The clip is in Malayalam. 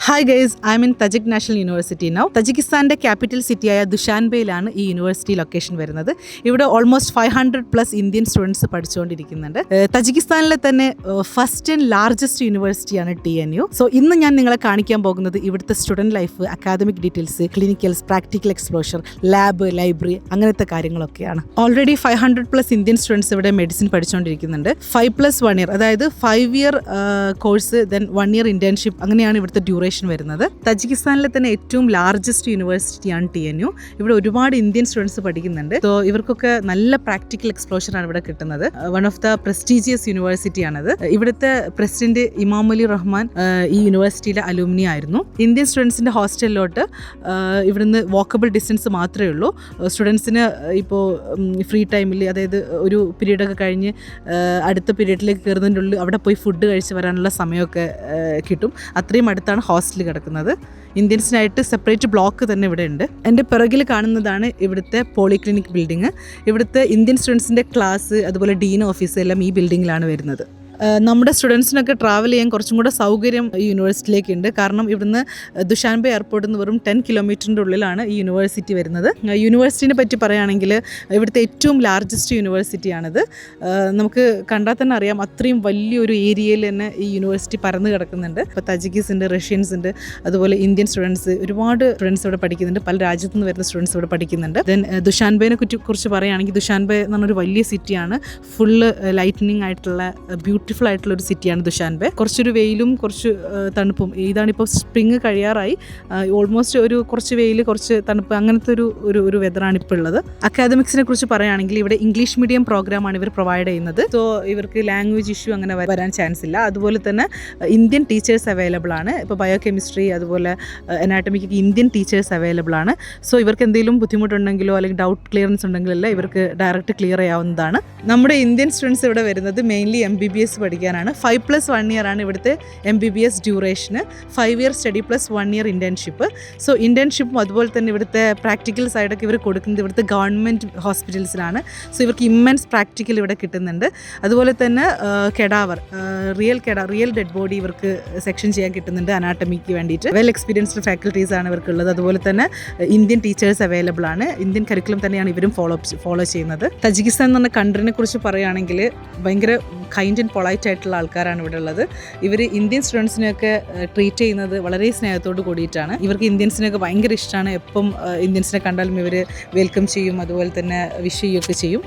Hi guys, I am in Tajik national university now. തജിക്കിസ്ഥാൻ്റെ ക്യാപിറ്റൽ സിറ്റിയായ ദുഷാൻബെയിലാണ് ഈ യൂണിവേഴ്സിറ്റി ലൊക്കേഷൻ വരുന്നത്. ഇവിടെ ഓൾമോസ്റ്റ് 500+ ഇന്ത്യൻ സ്റ്റുഡൻസ് പഠിച്ചുകൊണ്ടിരിക്കുന്നുണ്ട്. തജിക്കിസ്ഥാനിലെ തന്നെ ഫസ്റ്റ് ആൻഡ് ലാർജസ്റ്റ് യൂണിവേഴ്സിറ്റിയാണ് TNU. സോ ഇന്ന് ഞാൻ നിങ്ങളെ കാണിക്കാൻ പോകുന്നത് ഇവിടുത്തെ student life, academic details, clinicals, practical exposure, lab, library, അങ്ങനത്തെ കാര്യങ്ങളൊക്കെയാണ്. ഓൾറെഡി 500+ ഇന്ത്യൻ സ്റ്റുഡൻസ് ഇവിടെ മെഡിസിൻ പഠിച്ചുകൊണ്ടിരിക്കുന്നുണ്ട്. 5+1 ഇയർ, അതായത് 5 year course, then 1 year internship, അങ്ങനെയാണ് ഇവിടുത്തെ ഡ്യൂറേഷൻ വരുന്നത്. തജിക്കിസ്ഥാനിലെ തന്നെ ഏറ്റവും ലാർജസ്റ്റ് യൂണിവേഴ്സിറ്റിയാണ് TNU. ഇവിടെ ഒരുപാട് ഇന്ത്യൻ സ്റ്റുഡൻസ് പഠിക്കുന്നുണ്ട്. സോ ഇവർക്കൊക്കെ നല്ല പ്രാക്ടിക്കൽ എക്സ്പ്ലോഷർ ആണ് ഇവിടെ കിട്ടുന്നത്. One of the prestigious university ആണത്. ഇവിടുത്തെ പ്രസിഡന്റ് ഇമാം അലി റഹ്മാൻ ഈ യൂണിവേഴ്സിറ്റിയിലെ അലൂമിനി ആയിരുന്നു. ഇന്ത്യൻ സ്റ്റുഡൻസിന്റെ ഹോസ്റ്റലിലോട്ട് ഇവിടുന്ന് വാക്കബിൾ ഡിസ്റ്റൻസ് മാത്രമേ ഉള്ളൂ. സ്റ്റുഡൻസിന് ഇപ്പോൾ ഫ്രീ ടൈമിൽ, അതായത് ഒരു പീരീഡൊക്കെ കഴിഞ്ഞ് അടുത്ത പീരീഡിലേക്ക് കയറുന്നതിൻ്റെ ഉള്ളിൽ അവിടെ പോയി ഫുഡ് കഴിച്ച് വരാനുള്ള സമയമൊക്കെ കിട്ടും. അത്രയും അടുത്താണ് ഹോസ്റ്റൽ കിടക്കുന്നത്. ഇന്ത്യൻസിനായിട്ട് സെപ്പറേറ്റ് ബ്ലോക്ക് തന്നെ ഇവിടെ ഉണ്ട്. എൻ്റെ പിറകിൽ കാണുന്നതാണ് ഇവിടുത്തെ പോളിക്ലിനിക് ബിൽഡിംഗ്. ഇവിടുത്തെ ഇന്ത്യൻ സ്റ്റുഡൻസിൻ്റെ ക്ലാസ്, അതുപോലെ ഡീൻ ഓഫീസ് എല്ലാം ഈ ബിൽഡിങ്ങിലാണ് വരുന്നത്. നമ്മുടെ സ്റ്റുഡൻസിനൊക്കെ ട്രാവൽ ചെയ്യാൻ കുറച്ചും കൂടെ സൗകര്യം ഈ യൂണിവേഴ്സിറ്റിയിലേക്ക് ഉണ്ട്. കാരണം ഇവിടുന്ന് ദുഷാൻബെ എയർപോർട്ടിൽ നിന്ന് വെറും 10 കിലോമീറ്ററിൻ്റെ ഉള്ളിലാണ് ഈ യൂണിവേഴ്സിറ്റി വരുന്നത്. യൂണിവേഴ്സിറ്റിനെ പറ്റി പറയുകയാണെങ്കിൽ ഇവിടുത്തെ ഏറ്റവും ലാർജസ്റ്റ് യൂണിവേഴ്സിറ്റിയാണിത്. നമുക്ക് കണ്ടാൽ തന്നെ അറിയാം, അത്രയും വലിയൊരു ഏരിയയിൽ തന്നെ ഈ യൂണിവേഴ്സിറ്റി പരന്ന് കിടക്കുന്നുണ്ട്. ഇപ്പോൾ തജിക്കീസ് ഉണ്ട്, റഷ്യൻസ് ഉണ്ട്, അതുപോലെ ഇന്ത്യൻ സ്റ്റുഡൻസ്, ഒരുപാട് സ്റ്റുഡൻസ് ഇവിടെ പഠിക്കുന്നുണ്ട്. പല രാജ്യത്തു നിന്ന് വരുന്ന സ്റ്റുഡൻസ് ഇവിടെ പഠിക്കുന്നുണ്ട്. ദെൻ ദുഷാൻബെനെ കുറിച്ച് പറയുകയാണെങ്കിൽ, ദുഷാൻബെ എന്ന് പറഞ്ഞൊരു വലിയ സിറ്റിയാണ്. ഫുള്ള് ലൈറ്റനിങ് ആയിട്ടുള്ള ബ്യൂട്ടിഫുൾ ആയിട്ടുള്ള ഒരു സിറ്റിയാണ് ദുഷാൻബെ. കുറച്ചൊരു വെയിലും കുറച്ച് തണുപ്പും. ഇതാണിപ്പോൾ സ്പ്രിങ് കഴിയാറായി. ഓൾമോസ്റ്റ് ഒരു കുറച്ച് വെയിൽ, കുറച്ച് തണുപ്പ്, അങ്ങനത്തെ ഒരു വെതറാണ് ഇപ്പോൾ ഉള്ളത്. അക്കാദമിക്സിനെ കുറിച്ച് പറയുകയാണെങ്കിൽ ഇവിടെ ഇംഗ്ലീഷ് മീഡിയം പ്രോഗ്രാമാണ് ഇവർ പ്രൊവൈഡ് ചെയ്യുന്നത്. സോ ഇവർക്ക് ലാംഗ്വേജ് ഇഷ്യൂ അങ്ങനെ വരാൻ ചാൻസ് ഇല്ല. അതുപോലെ തന്നെ ഇന്ത്യൻ ടീച്ചേഴ്സ് അവൈലബിൾ ആണ്. ഇപ്പോൾ ബയോകെമിസ്ട്രി, അതുപോലെ അനാട്ടമിക്ക് ഇന്ത്യൻ ടീച്ചേഴ്സ് അവൈലബിൾ ആണ്. സോ ഇവർക്ക് എന്തെങ്കിലും ബുദ്ധിമുട്ടുണ്ടെങ്കിലോ അല്ലെങ്കിൽ ഡൗട്ട് ക്ലിയറൻസ് ഉണ്ടെങ്കിലല്ല ഇവർക്ക് ഡയറക്റ്റ് ക്ലിയർ ചെയ്യാവുന്നതാണ്. നമ്മുടെ ഇന്ത്യൻ സ്റ്റുഡൻസ് ഇവിടെ വരുന്നത് മെയിൻലി MBBS പഠിക്കാനാണ്. 5+1 ഇയർ ആണ് ഇവിടുത്തെ MBBS ഡ്യൂറേഷന്. 5 year study plus 1 year internship. So ഇന്റേൺഷിപ്പും അതുപോലെ തന്നെ ഇവിടുത്തെ പ്രാക്ടിക്കൽ സൈഡൊക്കെ ഇവർ കൊടുക്കുന്നത് ഇവിടുത്തെ ഗവൺമെൻറ് ഹോസ്പിറ്റൽസിലാണ്. സോ ഇവർക്ക് ഇമ്മൻസ് പ്രാക്ടിക്കൽ ഇവിടെ കിട്ടുന്നുണ്ട്. അതുപോലെ തന്നെ റിയൽ ഡെഡ് ബോഡി ഇവർക്ക് സെക്ഷൻ ചെയ്യാൻ കിട്ടുന്നുണ്ട് അനാട്ടമിക്ക് വേണ്ടിയിട്ട്. വെൽ എക്സ്പീരിയൻസ്ഡ് ഫാക്കൽറ്റീസ് ആണ് ഇവർക്കുള്ളത്. അതുപോലെ തന്നെ ഇന്ത്യൻ ടീച്ചേഴ്സ് അവൈലബിൾ ആണ്. ഇന്ത്യൻ കരിക്കുലം തന്നെയാണ് ഇവരും ഫോളോ ചെയ്യുന്നത്. തജിക്കിസ്ഥാൻ എന്ന് പറഞ്ഞ കൺട്രീനെ കുറിച്ച് പറയുകയാണെങ്കിൽ ഭയങ്കര കൈൻഡ് ആൻഡ് പൊളൈറ്റ് ആയിട്ടുള്ള ആൾക്കാരാണ് ഇവിടെ ഉള്ളത്. ഇവർ ഇന്ത്യൻ സ്റ്റുഡൻസിനെയൊക്കെ ട്രീറ്റ് ചെയ്യുന്നത് വളരെ സ്നേഹത്തോട് കൂടിയിട്ടാണ്. ഇവർക്ക് ഇന്ത്യൻസിനെയൊക്കെ ഭയങ്കര ഇഷ്ടമാണ്. എപ്പം ഇന്ത്യൻസിനെ കണ്ടാലും ഇവർ വെൽക്കം ചെയ്യും, അതുപോലെ തന്നെ വിഷ് ചെയ്യുകയൊക്കെ ചെയ്യും.